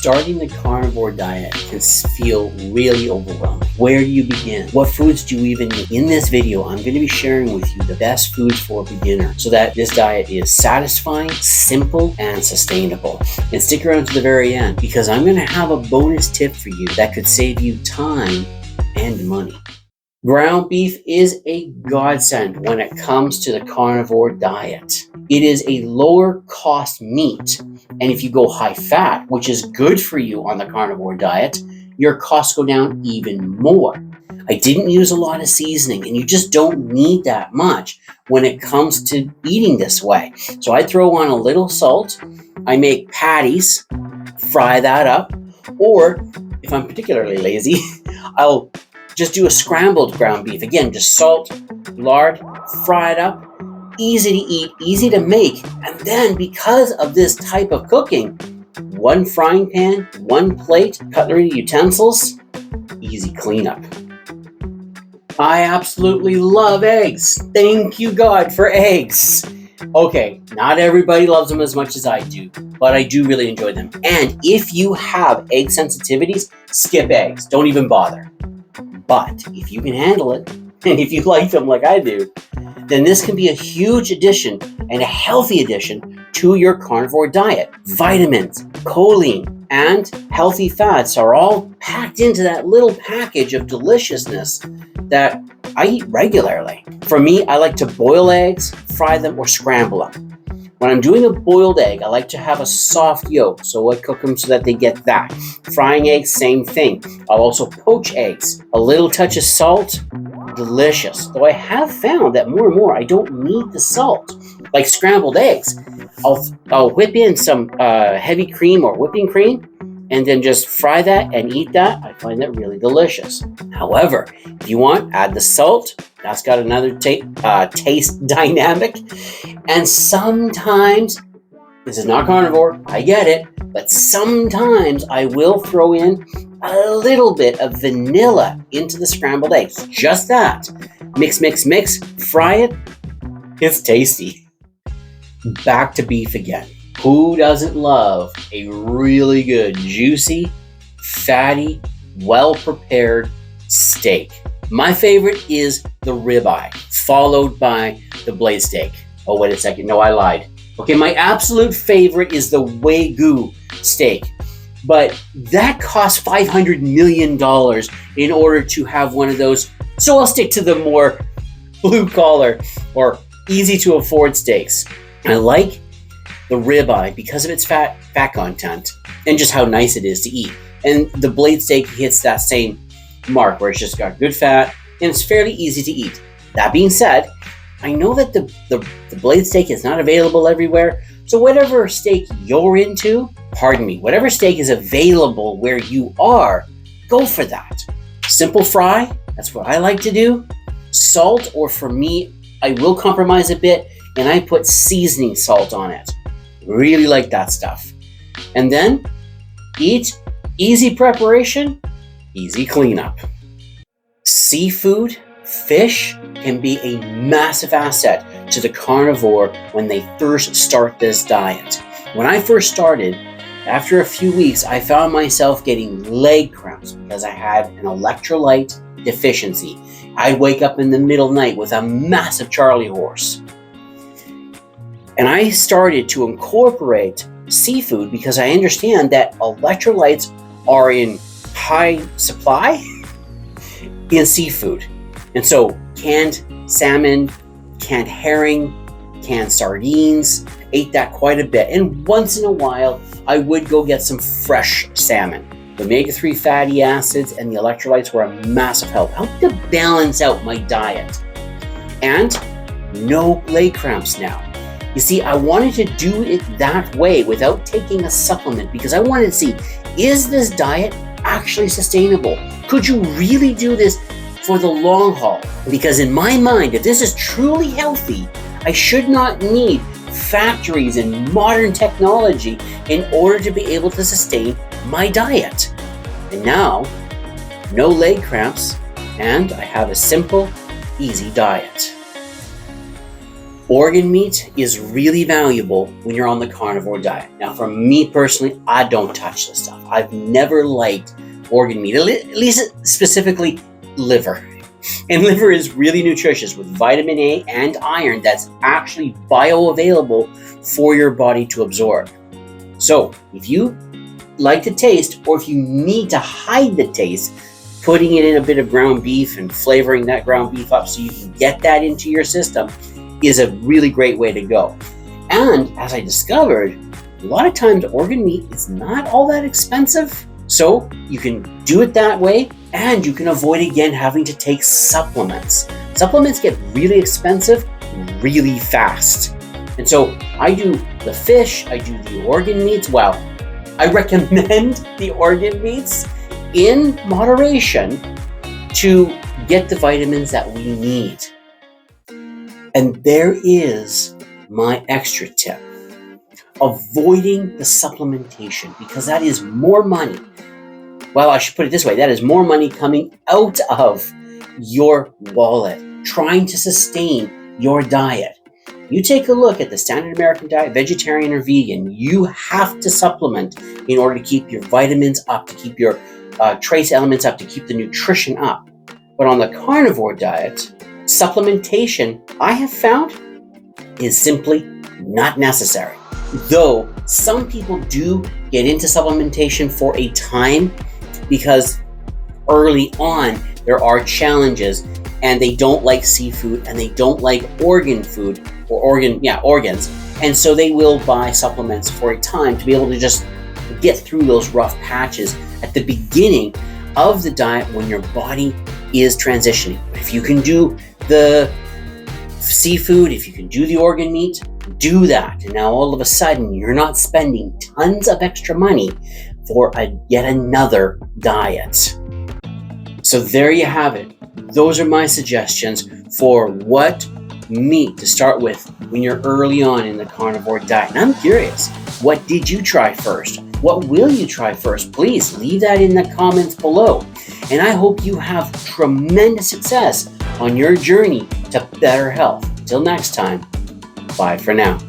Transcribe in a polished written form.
Starting the carnivore diet can feel really overwhelming. Where do you begin? What foods do you even need? In this video, I'm going to be sharing with you the best foods for a beginner so that this diet is satisfying, simple, and sustainable. And stick around to the very end because I'm going to have a bonus tip for you that could save you time and money. Ground beef is a godsend when it comes to the carnivore diet. It is a lower cost meat, and if you go high fat, which is good for you on the carnivore diet, your costs go down even more. I didn't use a lot of seasoning, and you just don't need that much when it comes to eating this way. So I throw on a little salt, I make patties, fry that up, or if I'm particularly lazy, I'll just do a scrambled ground beef. Again, just salt, lard, fry it up. Easy to eat, easy to make. And then because of this type of cooking, one frying pan, one plate, cutlery, utensils, easy cleanup. I absolutely love eggs. Thank you, God, for eggs. Okay, not everybody loves them as much as I do, but I do really enjoy them. And if you have egg sensitivities, skip eggs. Don't even bother. But if you can handle it, and if you like them like I do, then this can be a huge addition and a healthy addition to your carnivore diet. Vitamins, choline, and healthy fats are all packed into that little package of deliciousness that I eat regularly. For me, I like to boil eggs, fry them, or scramble them. When I'm doing a boiled egg, I like to have a soft yolk, so I cook them so that they get that. Frying eggs, same thing. I'll also poach eggs. A little touch of salt, delicious. Though I have found that more and more I don't need the salt. Like scrambled eggs, I'll whip in some heavy cream or whipping cream and then just fry that and eat that. I find that really delicious. However, if you want, add the salt. That's got another taste dynamic. And sometimes, this is not carnivore, I get it, but sometimes I will throw in a little bit of vanilla into the scrambled eggs. Just that. Mix, mix, mix, fry it. It's tasty. Back to beef again. Who doesn't love a really good, juicy, fatty, well-prepared steak? My favorite is the ribeye, followed by the blade steak. Oh, wait a second. No, I lied. Okay, my absolute favorite is the Wagyu steak. But that costs $500 million in order to have one of those. So I'll stick to the more blue-collar or easy-to-afford steaks. I like the ribeye because of its fat content and just how nice it is to eat. And the blade steak hits that same mark where it's just got good fat and it's fairly easy to eat. That being said, I know that the blade steak is not available everywhere, so whatever steak you're into, whatever steak is available where you are, go for that. Simple fry, that's what I like to do. Salt, or for me, I will compromise a bit and I put seasoning salt on it. Really like that stuff. And then eat. Easy preparation, easy cleanup. Seafood, fish can be a massive asset to the carnivore when they first start this diet. When I first started, after a few weeks, I found myself getting leg cramps because I had an electrolyte deficiency. I'd wake up in the middle of the night with a massive Charlie horse. And I started to incorporate seafood because I understand that electrolytes are in high supply in seafood. And so canned salmon, canned herring, canned sardines, ate that quite a bit. And once in a while, I would go get some fresh salmon. The omega-3 fatty acids and the electrolytes were a massive help. Helped to balance out my diet. And no leg cramps now. You see, I wanted to do it that way without taking a supplement because I wanted to see, is this diet actually sustainable? Could you really do this for the long haul? Because in my mind, if this is truly healthy, I should not need factories and modern technology in order to be able to sustain my diet. And now, no leg cramps, and I have a simple, easy diet. Organ meat is really valuable when you're on the carnivore diet. Now, for me personally, I don't touch this stuff. I've never liked organ meat, at least specifically liver. And liver is really nutritious with vitamin A and iron that's actually bioavailable for your body to absorb. So if you like the taste, or if you need to hide the taste, putting it in a bit of ground beef and flavoring that ground beef up so you can get that into your system is a really great way to go. And as I discovered, a lot of times organ meat is not all that expensive. So you can do it that way, and you can avoid again having to take supplements. Supplements get really expensive really fast. And so I do the fish, I do the organ meats. Well, I recommend the organ meats in moderation to get the vitamins that we need. And there is my extra tip. Avoiding the supplementation, because that is more money. Well, I should put it this way. That is more money coming out of your wallet, trying to sustain your diet. You take a look at the standard American diet, vegetarian or vegan, you have to supplement in order to keep your vitamins up, to keep your trace elements up, to keep the nutrition up. But on the carnivore diet, supplementation, I have found, is simply not necessary. Though some people do get into supplementation for a time because early on there are challenges and they don't like seafood and they don't like organ food or organs. And so they will buy supplements for a time to be able to just get through those rough patches at the beginning of the diet when your body is transitioning. If you can do the seafood, if you can do the organ meat, do that. And now all of a sudden you're not spending tons of extra money for yet another diet. So there you have it. Those are my suggestions for what meat to start with when you're early on in the carnivore diet. And I'm curious, what did you try first? What will you try first? Please leave that in the comments below. And I hope you have tremendous success on your journey to better health. Till next time, bye for now.